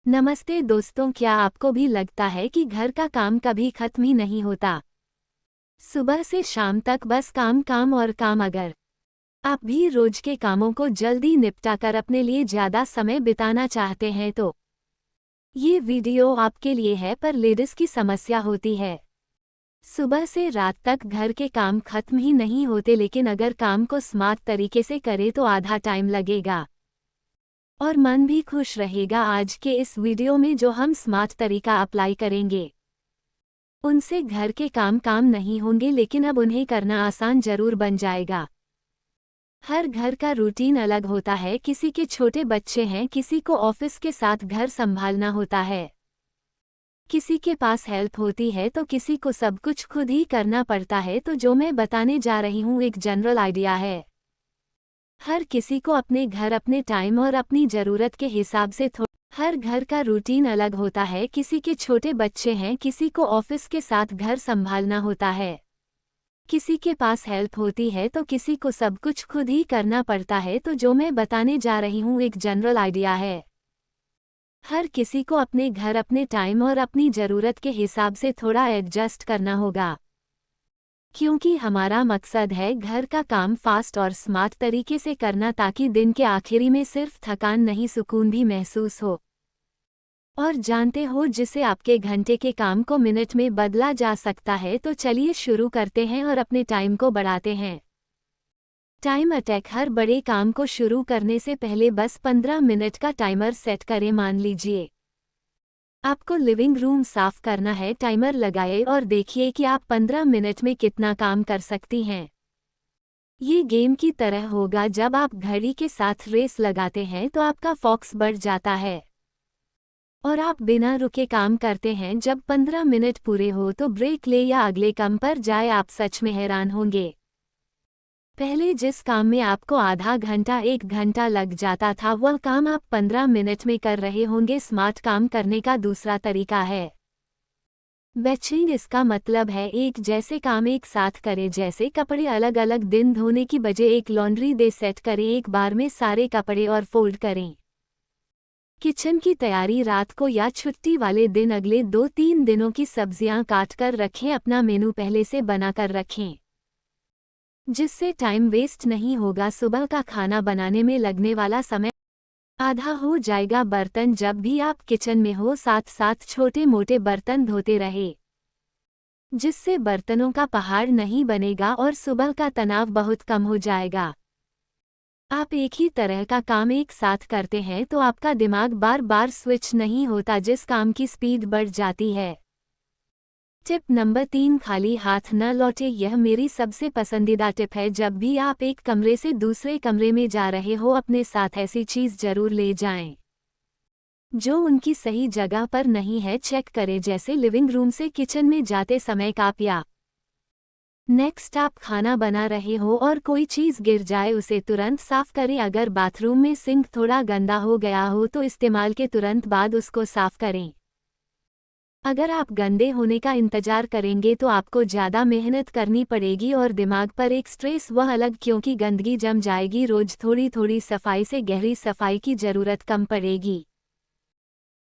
नमस्ते दोस्तों, क्या आपको भी लगता है कि घर का काम कभी खत्म ही नहीं होता? सुबह से शाम तक बस काम काम और काम। अगर आप भी रोज के कामों को जल्दी निपटा कर अपने लिए ज्यादा समय बिताना चाहते हैं तो ये वीडियो आपके लिए है। पर लेडीज की समस्या होती है, सुबह से रात तक घर के काम खत्म ही नहीं होते, लेकिन अगर काम को स्मार्ट तरीके से करें तो आधा टाइम लगेगा और मन भी खुश रहेगा। आज के इस वीडियो में जो हम स्मार्ट तरीका अप्लाई करेंगे उनसे घर के काम काम नहीं होंगे, लेकिन अब उन्हें करना आसान जरूर बन जाएगा। हर घर का रूटीन अलग होता है, किसी के छोटे बच्चे हैं, किसी को ऑफिस के साथ घर संभालना होता है, किसी के पास हेल्प होती है तो किसी को सब कुछ खुद ही करना पड़ता है। तो जो मैं बताने जा रही हूँ एक जनरल आइडिया है। हर किसी को अपने घर, अपने टाइम और अपनी ज़रूरत के हिसाब से हर घर का रूटीन अलग होता है, किसी के छोटे बच्चे हैं, किसी को ऑफिस के साथ घर संभालना होता है, किसी के पास हेल्प होती है तो किसी को सब कुछ खुद ही करना पड़ता है। तो जो मैं बताने जा रही हूँ एक जनरल आइडिया है। हर किसी को अपने घर, अपने टाइम और अपनी ज़रूरत के हिसाब से थोड़ा एडजस्ट करना होगा, क्योंकि हमारा मकसद है घर का काम फास्ट और स्मार्ट तरीके से करना, ताकि दिन के आखिरी में सिर्फ थकान नहीं, सुकून भी महसूस हो। और जानते हो, जिसे आपके घंटे के काम को मिनट में बदला जा सकता है। तो चलिए शुरू करते हैं और अपने टाइम को बढ़ाते हैं। Time attack. हर बड़े काम को शुरू करने से पहले बस 15 मिनट का टाइमर सेट करें। मान लीजिए आपको लिविंग रूम साफ करना है, टाइमर लगाए और देखिए कि आप 15 मिनट में कितना काम कर सकती हैं। ये गेम की तरह होगा, जब आप घड़ी के साथ रेस लगाते हैं तो आपका फोकस बढ़ जाता है और आप बिना रुके काम करते हैं। जब 15 मिनट पूरे हो तो ब्रेक ले या अगले काम पर जाए। आप सच में हैरान होंगे, पहले जिस काम में आपको आधा घंटा 1 घंटा लग जाता था, वह काम आप 15 मिनट में कर रहे होंगे। स्मार्ट काम करने का दूसरा तरीका है बैचिंग। इसका मतलब है एक जैसे काम एक साथ करें। जैसे कपड़े अलग अलग दिन धोने की बजाय एक लॉन्ड्री डे सेट करें, एक बार में सारे कपड़े और फोल्ड करें। किचन की तैयारी रात को या छुट्टी वाले दिन अगले 2-3 दिनों की सब्जियां काट कर रखें। अपना मेनू पहले से बनाकर रखें, जिससे टाइम वेस्ट नहीं होगा। सुबह का खाना बनाने में लगने वाला समय आधा हो जाएगा। बर्तन। जब भी आप किचन में हो, साथ साथ छोटे मोटे बर्तन धोते रहे, जिससे बर्तनों का पहाड़ नहीं बनेगा और सुबह का तनाव बहुत कम हो जाएगा। आप एक ही तरह का काम एक साथ करते हैं तो आपका दिमाग बार बार स्विच नहीं होता, जिस काम की स्पीड बढ़ जाती है। टिप नंबर 3, खाली हाथ न लौटे। यह मेरी सबसे पसंदीदा टिप है। जब भी आप एक कमरे से दूसरे कमरे में जा रहे हो, अपने साथ ऐसी चीज़ जरूर ले जाएं जो उनकी सही जगह पर नहीं है। चेक करें, जैसे लिविंग रूम से किचन में जाते समय कप या नेक्स्ट आप खाना बना रहे हो और कोई चीज़ गिर जाए, उसे तुरंत साफ करें। अगर बाथरूम में सिंक थोड़ा गंदा हो गया हो तो इस्तेमाल के तुरंत बाद उसको साफ करें। अगर आप गंदे होने का इंतजार करेंगे तो आपको ज़्यादा मेहनत करनी पड़ेगी और दिमाग पर एक स्ट्रेस वह अलग, क्योंकि गंदगी जम जाएगी। रोज थोड़ी थोड़ी सफाई से गहरी सफाई की ज़रूरत कम पड़ेगी।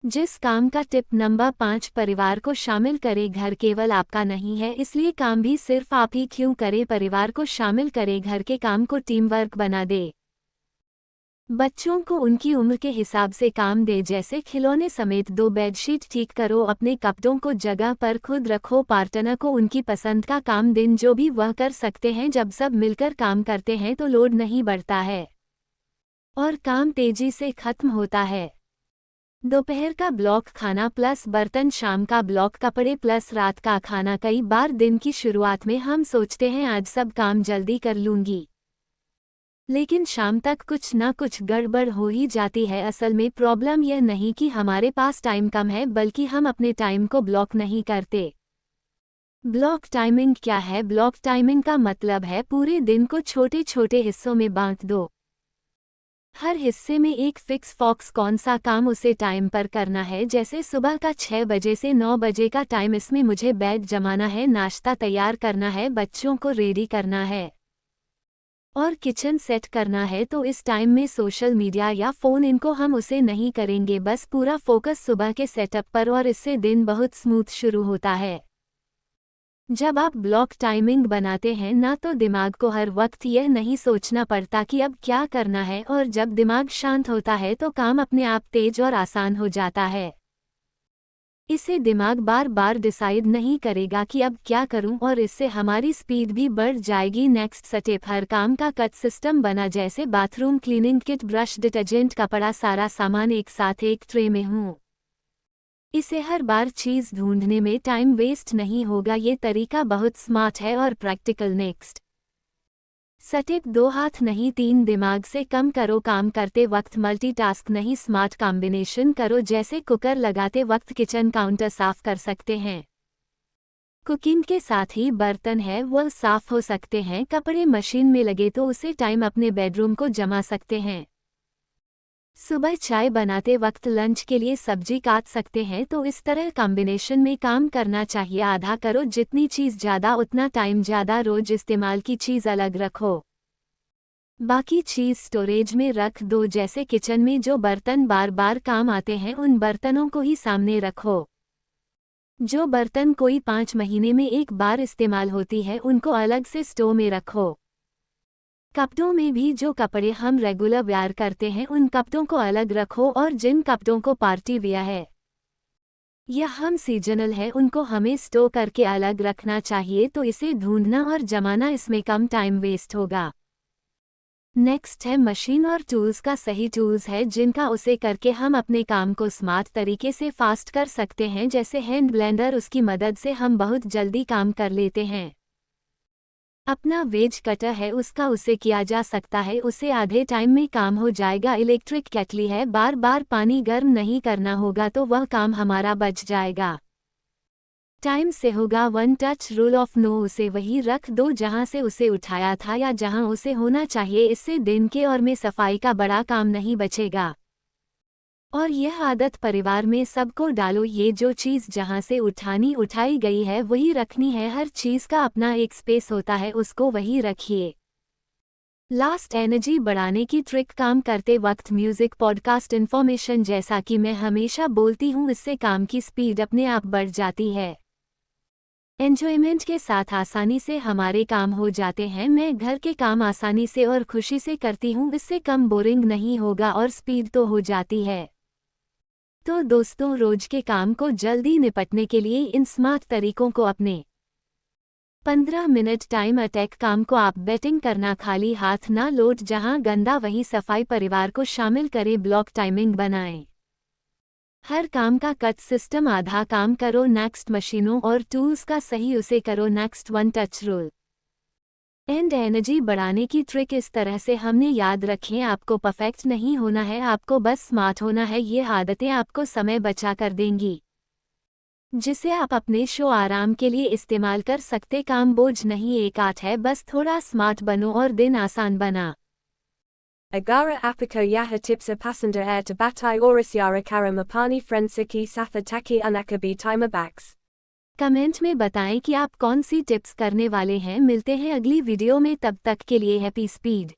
जिस काम का टिप नंबर 5, परिवार को शामिल करें। घर केवल आपका नहीं है, इसलिए काम भी सिर्फ आप ही क्यों करें। परिवार को शामिल करें, घर के काम को टीम वर्क बना दे। बच्चों को उनकी उम्र के हिसाब से काम दे, जैसे खिलौने समेत 2 बेडशीट ठीक करो। अपने कपड़ों को जगह पर खुद रखो। पार्टनर को उनकी पसंद का काम दिन, जो भी वह कर सकते हैं। जब सब मिलकर काम करते हैं तो लोड नहीं बढ़ता है और काम तेजी से खत्म होता है। दोपहर का ब्लॉक खाना प्लस बर्तन, शाम का ब्लॉक कपड़े प्लस रात का खाना। कई बार दिन की शुरुआत में हम सोचते हैं आज सब काम जल्दी कर लूंगी, लेकिन शाम तक कुछ ना कुछ गड़बड़ हो ही जाती है। असल में प्रॉब्लम यह नहीं कि हमारे पास टाइम कम है, बल्कि हम अपने टाइम को ब्लॉक नहीं करते। ब्लॉक टाइमिंग क्या है? ब्लॉक टाइमिंग का मतलब है पूरे दिन को छोटे छोटे हिस्सों में बांट दो। हर हिस्से में एक फिक्स फोकस, कौन सा काम उसे टाइम पर करना है। जैसे सुबह का 6 बजे से 9 बजे का टाइम, इसमें मुझे बेड जमाना है, नाश्ता तैयार करना है, बच्चों को रेडी करना है। और किचन सेट करना है तो इस टाइम में सोशल मीडिया या फ़ोन इनको हम उसे नहीं करेंगे, बस पूरा फोकस सुबह के सेटअप पर और इससे दिन बहुत स्मूथ शुरू होता है। जब आप ब्लॉक टाइमिंग बनाते हैं ना तो दिमाग को हर वक्त यह नहीं सोचना पड़ता कि अब क्या करना है, और जब दिमाग शांत होता है तो काम अपने आप तेज और आसान हो जाता है। इससे दिमाग बार बार डिसाइड नहीं करेगा कि अब क्या करूं, और इससे हमारी स्पीड भी बढ़ जाएगी। नेक्स्ट स्टेप, हर काम का कट सिस्टम बना, जैसे bathroom cleaning kit, brush, detergent, कपड़ा, सारा सामान एक साथ एक ट्रे में हूँ। इसे हर बार चीज़ ढूंढने में टाइम वेस्ट नहीं होगा। ये तरीका बहुत स्मार्ट है और प्रैक्टिकल। नेक्स्ट स्टेप, 2 हाथ नहीं 3 दिमाग से कम करो। काम करते वक्त मल्टीटास्क नहीं, स्मार्ट कॉम्बिनेशन करो, जैसे कुकर लगाते वक्त किचन काउंटर साफ कर सकते हैं। कुकिंग के साथ ही बर्तन है वह साफ हो सकते हैं। कपड़े मशीन में लगे तो उसे टाइम अपने बेडरूम को जमा सकते हैं। सुबह चाय बनाते वक्त लंच के लिए सब्जी काट सकते हैं। तो इस तरह कॉम्बिनेशन में काम करना चाहिए। आधा करो, जितनी चीज़ ज़्यादा उतना टाइम ज़्यादा। रोज इस्तेमाल की चीज़ अलग रखो, बाकी चीज़ स्टोरेज में रख दो। जैसे किचन में जो बर्तन बार बार काम आते हैं उन बर्तनों को ही सामने रखो। जो बर्तन कोई 5 महीने में एक बार इस्तेमाल होती है उनको अलग से स्टोर में रखो। कपड़ों में भी जो कपड़े हम रेगुलर वेयर करते हैं उन कपड़ों को अलग रखो, और जिन कपड़ों को पार्टी वेयर है या हम सीजनल है उनको हमें स्टोर करके अलग रखना चाहिए। तो इसे ढूंढना और जमाना, इसमें कम टाइम वेस्ट होगा। नेक्स्ट है मशीन और टूल्स का सही टूल्स है जिनका उसे करके हम अपने काम को स्मार्ट तरीके से फास्ट कर सकते हैं। जैसे हैंड ब्लेंडर, उसकी मदद से हम बहुत जल्दी काम कर लेते हैं। अपना वेज कटर है उसका उसे किया जा सकता है, उसे आधे टाइम में काम हो जाएगा। इलेक्ट्रिक केटली है, बार बार पानी गर्म नहीं करना होगा तो वह काम हमारा बच जाएगा। टाइम से होगा। 1 टच रूल ऑफ नो, उसे वहीं रख दो जहां से उसे उठाया था या जहां उसे होना चाहिए। इससे दिन के और में सफाई का बड़ा काम नहीं बचेगा। और यह आदत परिवार में सबको डालो। ये जो चीज़ जहां से उठाई गई है वही रखनी है। हर चीज़ का अपना एक स्पेस होता है, उसको वही रखिए। लास्ट, एनर्जी बढ़ाने की ट्रिक, काम करते वक्त म्यूजिक, पॉडकास्ट, इन्फॉर्मेशन, जैसा कि मैं हमेशा बोलती हूँ, इससे काम की स्पीड अपने आप बढ़ जाती है। एन्जॉयमेंट के साथ आसानी से हमारे काम हो जाते हैं। मैं घर के काम आसानी से और खुशी से करती हूँ, इससे कम बोरिंग नहीं होगा और स्पीड तो हो जाती है। तो दोस्तों, रोज के काम को जल्दी निपटने के लिए इन स्मार्ट तरीकों को अपने 15 मिनट टाइम अटैक काम को आप बैटिंग करना, खाली हाथ ना लौट, जहां गंदा वहीं सफाई, परिवार को शामिल करें, ब्लॉक टाइमिंग बनाएं। हर काम का कट सिस्टम, आधा काम करो। नेक्स्ट, मशीनों और टूल्स का सही उसे करो। Next, 1 touch rule and energy बढ़ाने की ट्रिक। इस तरह से हमने याद रखें, आपको परफेक्ट नहीं होना है, आपको बस स्मार्ट होना है। ये आदतें आपको समय बचा कर देंगी, जिसे आप अपने शो आराम के लिए इस्तेमाल कर सकते। काम बोझ नहीं, एक आर्ट है, बस थोड़ा स्मार्ट बनो और दिन आसान बना। Agara apiko yaha tipsa passenger air to batai orisyara karamapani frensiki sathataki anakabi timer backs। Comment में बताएं कि आप कौन सी टिप्स करने वाले हैं। मिलते हैं अगली वीडियो में, तब तक के लिए हैप्पी स्पीड।